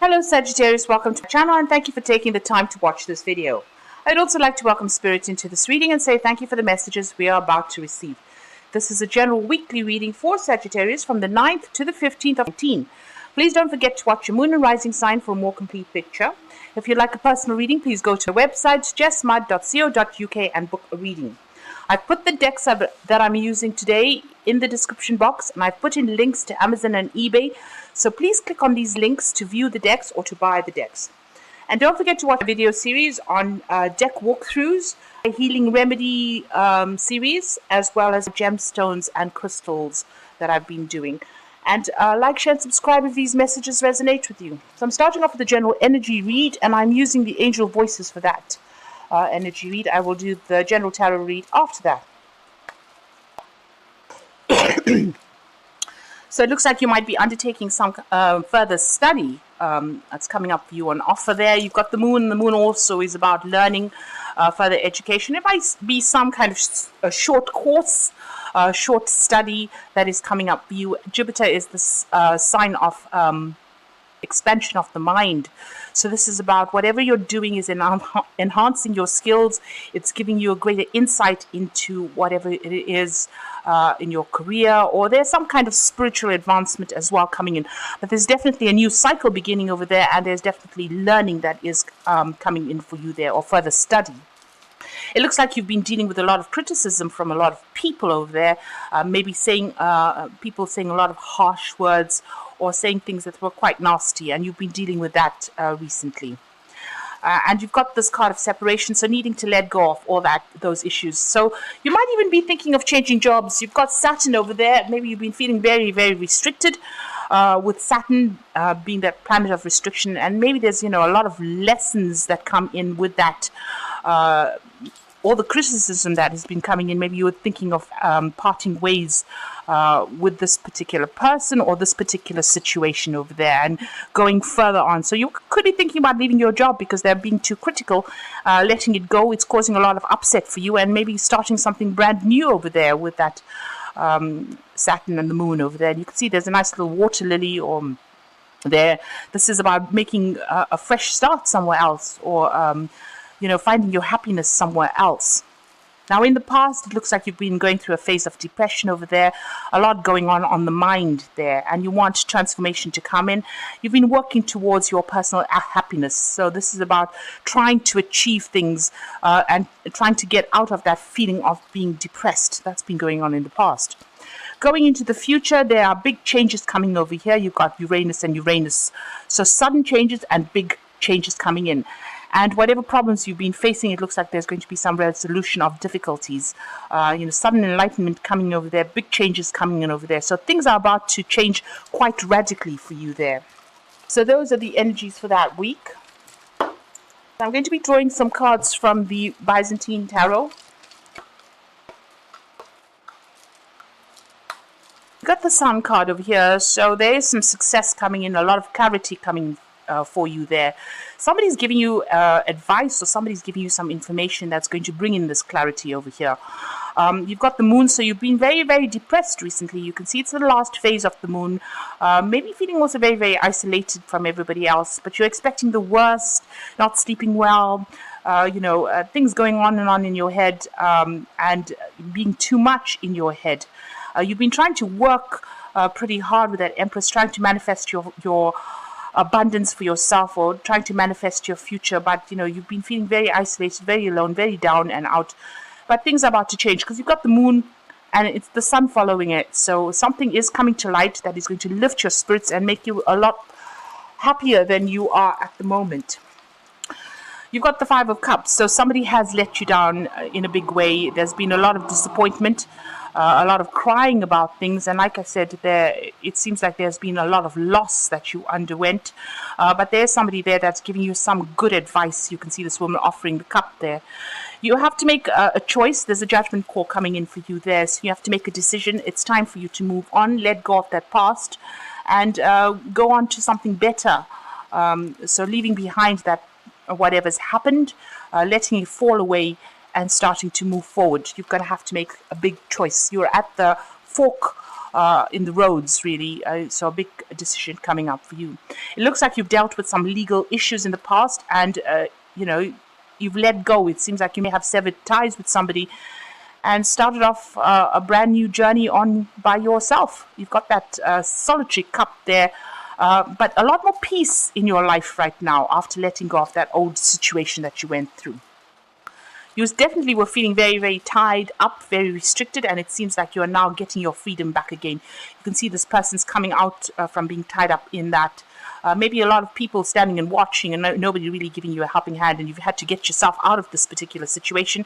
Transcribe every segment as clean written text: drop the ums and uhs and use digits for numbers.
Hello Sagittarius, welcome to my channel and thank you for taking the time to watch this video. I'd also like to welcome Spirit into this reading and say thank you for the messages we are about to receive. This is a general weekly reading for Sagittarius from the 9th to the 15th of 19. Please don't forget to watch your moon and rising sign for a more complete picture. If you'd like a personal reading, please go to the website jessmud.co.uk and book a reading. I've put the decks that I'm using today in the description box, and I've put in links to Amazon and eBay, so please click on these links to view the decks or to buy the decks. And don't forget to watch a video series on deck walkthroughs, a healing remedy series, as well as gemstones and crystals that I've been doing. And like, share, and subscribe if these messages resonate with you. So I'm starting off with the general energy read, and I'm using the angel voices for that energy read. I will do the general tarot read after that. So it looks like you might be undertaking some further study that's coming up for you on offer there. You've got the moon. The moon also is about learning, further education. It might be some kind of a short course, short study that is coming up for you. Jupiter is the sign of expansion of the mind. So this is about whatever you're doing is enhancing your skills. It's giving you a greater insight into whatever it is in your career, or there's some kind of spiritual advancement as well coming in. But there's definitely a new cycle beginning over there, and there's definitely learning that is coming in for you there, or further study. It looks like you've been dealing with a lot of criticism from a lot of people over there, maybe saying people saying a lot of harsh words or saying things that were quite nasty, and you've been dealing with that recently. And you've got this card of separation, so needing to let go of all those issues. So you might even be thinking of changing jobs. You've got Saturn over there. Maybe you've been feeling very, very restricted with Saturn being that planet of restriction. And maybe there's, a lot of lessons that come in with that. All the criticism that has been coming in. Maybe you were thinking of parting ways with this particular person or this particular situation over there and going further on. So you could be thinking about leaving your job because they're being too critical, letting it go. It's causing a lot of upset for you, and maybe starting something brand new over there with that Saturn and the moon over there. And you can see there's a nice little water lily or there. This is about making a fresh start somewhere else, or finding your happiness somewhere else. Now, in the past, it looks like you've been going through a phase of depression over there, a lot going on the mind there, and you want transformation to come in. You've been working towards your personal happiness. So this is about trying to achieve things and trying to get out of that feeling of being depressed. That's been going on in the past. Going into the future, there are big changes coming over here. You've got Uranus and Uranus. So sudden changes and big changes coming in. And whatever problems you've been facing, it looks like there's going to be some resolution of difficulties. Sudden enlightenment coming over there, big changes coming in over there. So things are about to change quite radically for you there. So those are the energies for that week. I'm going to be drawing some cards from the Byzantine Tarot. We've got the Sun card over here. So there is some success coming in, a lot of clarity coming for you there. Somebody's giving you advice, or somebody's giving you some information that's going to bring in this clarity over here. You've got the moon, so you've been very, very depressed recently. You can see it's the last phase of the moon. Maybe feeling also very, very isolated from everybody else, but you're expecting the worst, not sleeping well, things going on and on in your head, and being too much in your head. You've been trying to work pretty hard with that Empress, trying to manifest your abundance for yourself, or trying to manifest your future, but you've been feeling very isolated, very alone, very down and out. But things are about to change because you've got the moon and it's the sun following it. So something is coming to light that is going to lift your spirits and make you a lot happier than you are at the moment. You've got the Five of Cups, so somebody has let you down in a big way. There's been a lot of disappointment, a lot of crying about things, and like I said, it seems like there's been a lot of loss that you underwent, but there's somebody there that's giving you some good advice. You can see this woman offering the cup there. You have to make a choice. There's a judgment call coming in for you there, so you have to make a decision. It's time for you to move on, let go of that past, and go on to something better. So leaving behind that whatever's happened, letting it fall away, and starting to move forward. You're going to have to make a big choice. You're at the fork in the roads, really. So a big decision coming up for you. It looks like you've dealt with some legal issues in the past, and you've let go. It seems like you may have severed ties with somebody and started off a brand new journey on by yourself. You've got that solitary cup there, but a lot more peace in your life right now after letting go of that old situation that you went through. You definitely were feeling very, very tied up, very restricted, and it seems like you are now getting your freedom back again. You can see this person's coming out from being tied up in that. Maybe a lot of people standing and watching and nobody really giving you a helping hand, and you've had to get yourself out of this particular situation.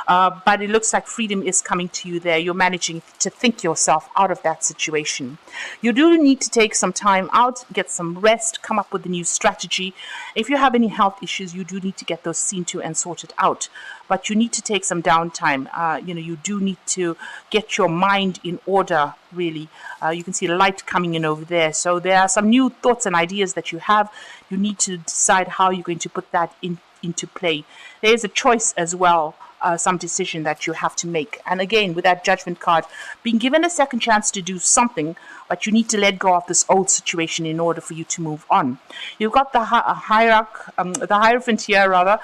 But it looks like freedom is coming to you there. You're managing to think yourself out of that situation. You do need to take some time out, get some rest, come up with a new strategy. If you have any health issues, you do need to get those seen to and sorted out. But you need to take some downtime. You do need to get your mind in order, really. You can see the light coming in over there. So there are some new thoughts and ideas that you have. You need to decide how you're going to put that into play. There is a choice as well, some decision that you have to make. And again, with that Judgment card, being given a second chance to do something, but you need to let go of this old situation in order for you to move on. You've got the Hierophant here, rather,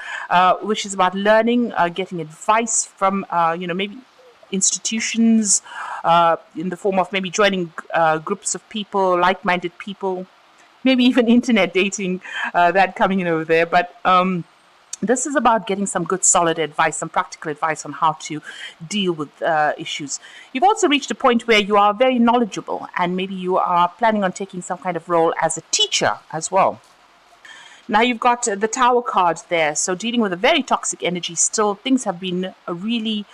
which is about learning, getting advice from, maybe institutions, in the form of maybe joining groups of people, like-minded people, maybe even internet dating, that coming in over there. But this is about getting some good solid advice, some practical advice on how to deal with issues. You've also reached a point where you are very knowledgeable, and maybe you are planning on taking some kind of role as a teacher as well. Now you've got the Tower card there, so dealing with a very toxic energy still. Things have been really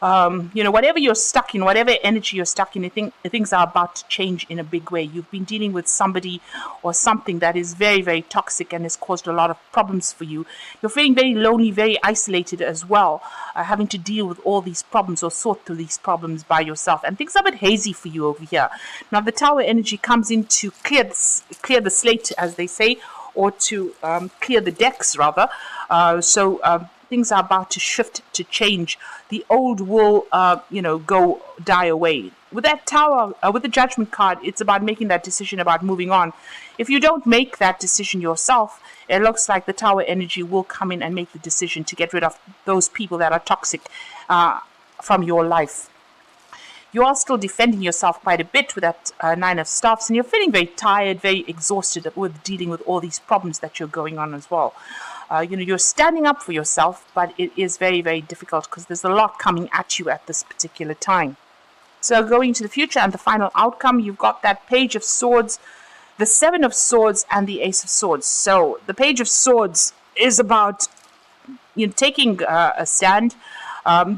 whatever you're stuck in, whatever energy you're stuck in, things are about to change in a big way. You've been dealing with somebody or something that is very, very toxic and has caused a lot of problems for you. You're feeling very lonely, very isolated as well, having to deal with all these problems or sort through these problems by yourself. And things are a bit hazy for you over here. Now the Tower energy comes in to clear the slate, as they say, or to clear the decks, rather. Things are about to shift, to change. The old will, die away. With that Tower, with the Judgment card, it's about making that decision about moving on. If you don't make that decision yourself, it looks like the Tower energy will come in and make the decision to get rid of those people that are toxic from your life. You are still defending yourself quite a bit with that Nine of Staffs, and you're feeling very tired, very exhausted with dealing with all these problems that you're going on as well. You're standing up for yourself, but it is very, very difficult because there's a lot coming at you at this particular time. So going to the future and the final outcome, you've got that Page of Swords, the Seven of Swords, and the Ace of Swords. So the Page of Swords is about taking a stand.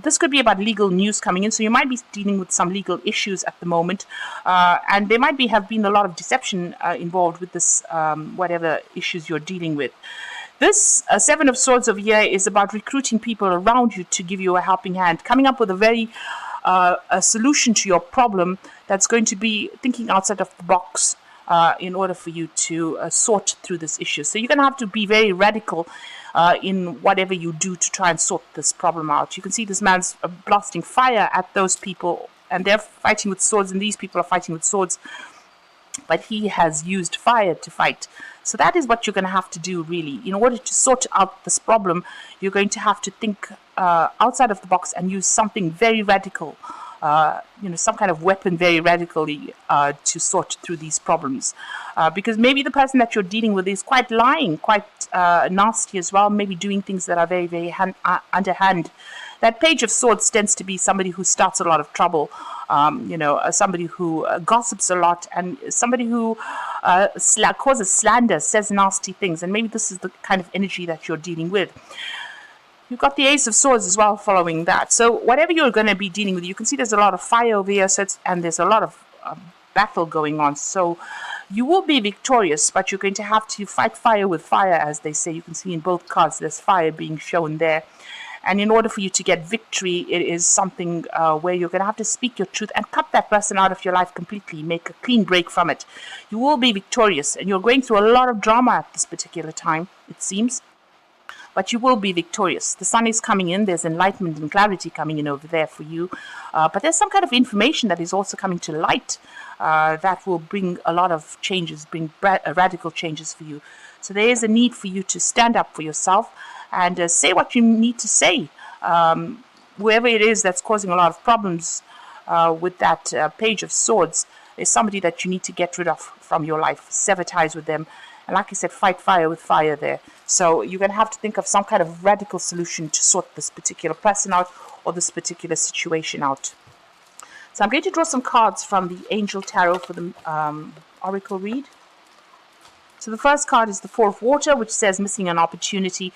This could be about legal news coming in, so you might be dealing with some legal issues at the moment, and there might have been a lot of deception involved with this, whatever issues you're dealing with. This Seven of Swords over here is about recruiting people around you to give you a helping hand, coming up with a solution to your problem that's going to be thinking outside of the box in order for you to sort through this issue. So you're going to have to be very radical in whatever you do to try and sort this problem out. You can see this man's blasting fire at those people, and they're fighting with swords, and these people are fighting with swords, but he has used fire to fight. So that is what you're going to have to do, really. In order to sort out this problem, you're going to have to think outside of the box and use something very radical, some kind of weapon very radically to sort through these problems. Because maybe the person that you're dealing with is quite lying, quite nasty as well, maybe doing things that are very, very underhand. That Page of Swords tends to be somebody who starts a lot of trouble, somebody who gossips a lot, and somebody who causes slander, says nasty things, and maybe this is the kind of energy that you're dealing with. You've got the Ace of Swords as well following that. So whatever you're going to be dealing with, you can see there's a lot of fire over here, and there's a lot of battle going on. So you will be victorious, but you're going to have to fight fire with fire, as they say. You can see in both cards there's fire being shown there. And in order for you to get victory, it is something where you're going to have to speak your truth and cut that person out of your life completely, make a clean break from it. You will be victorious, and you're going through a lot of drama at this particular time, it seems. but you will be victorious. The sun is coming in. There's enlightenment and clarity coming in over there for you. But there's some kind of information that is also coming to light that will bring a lot of changes, bring radical changes for you. So there is a need for you to stand up for yourself and say what you need to say. Whoever it is that's causing a lot of problems with that Page of Swords is somebody that you need to get rid of from your life. Sever ties with them. And like I said, fight fire with fire there. So you're going to have to think of some kind of radical solution to sort this particular person out or this particular situation out. So I'm going to draw some cards from the Angel Tarot for the Oracle read. So the first card is the Four of Water, which says missing an opportunity,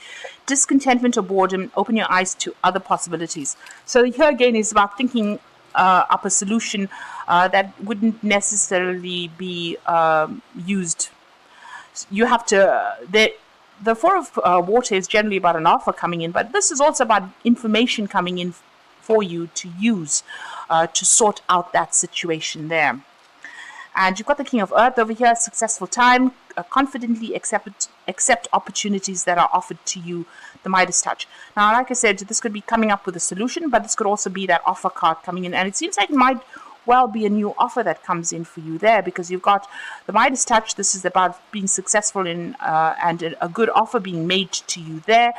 discontentment or boredom, open your eyes to other possibilities. So here again is about thinking up a solution that wouldn't necessarily be used. You have to, the Four of Water is generally about an offer coming in, but this is also about information coming in for you to use to sort out that situation there. And you've got the King of Earth over here, successful time, confidently accept opportunities that are offered to you, the Midas touch. Now, like I said, this could be coming up with a solution, but this could also be that offer card coming in. And it seems like it might well be a new offer that comes in for you there, because you've got the Midas touch. This is about being successful in and a good offer being made to you there.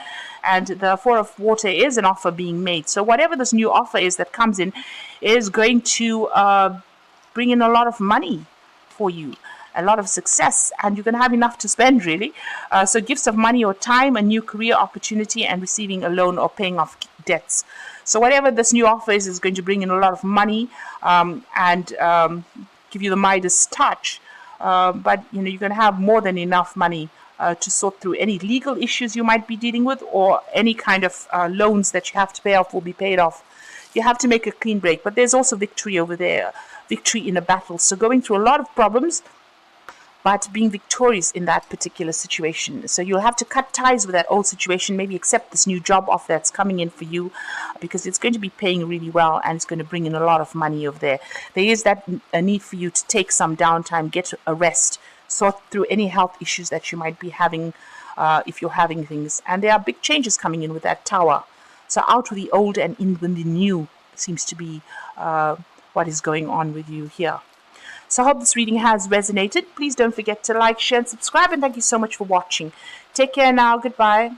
And the Four of Water is an offer being made. So whatever this new offer is that comes in is going to bring in a lot of money for you, a lot of success, and you're going to have enough to spend, really. So gifts of money or time, a new career opportunity, and receiving a loan or paying off debts. So whatever this new offer is going to bring in a lot of money and give you the Midas touch. But you're going to have more than enough money to sort through any legal issues you might be dealing with, or any kind of loans that you have to pay off will be paid off. You have to make a clean break, but there's also victory over there, victory in a battle. So going through a lot of problems, but being victorious in that particular situation. So you'll have to cut ties with that old situation, maybe accept this new job offer that's coming in for you, because it's going to be paying really well and it's going to bring in a lot of money over there. There is that a need for you to take some downtime, get a rest, sort through any health issues that you might be having if you're having things. And there are big changes coming in with that Tower. So out with the old and in with the new seems to be what is going on with you here. So I hope this reading has resonated. Please don't forget to like, share, and subscribe. And thank you so much for watching. Take care now. Goodbye.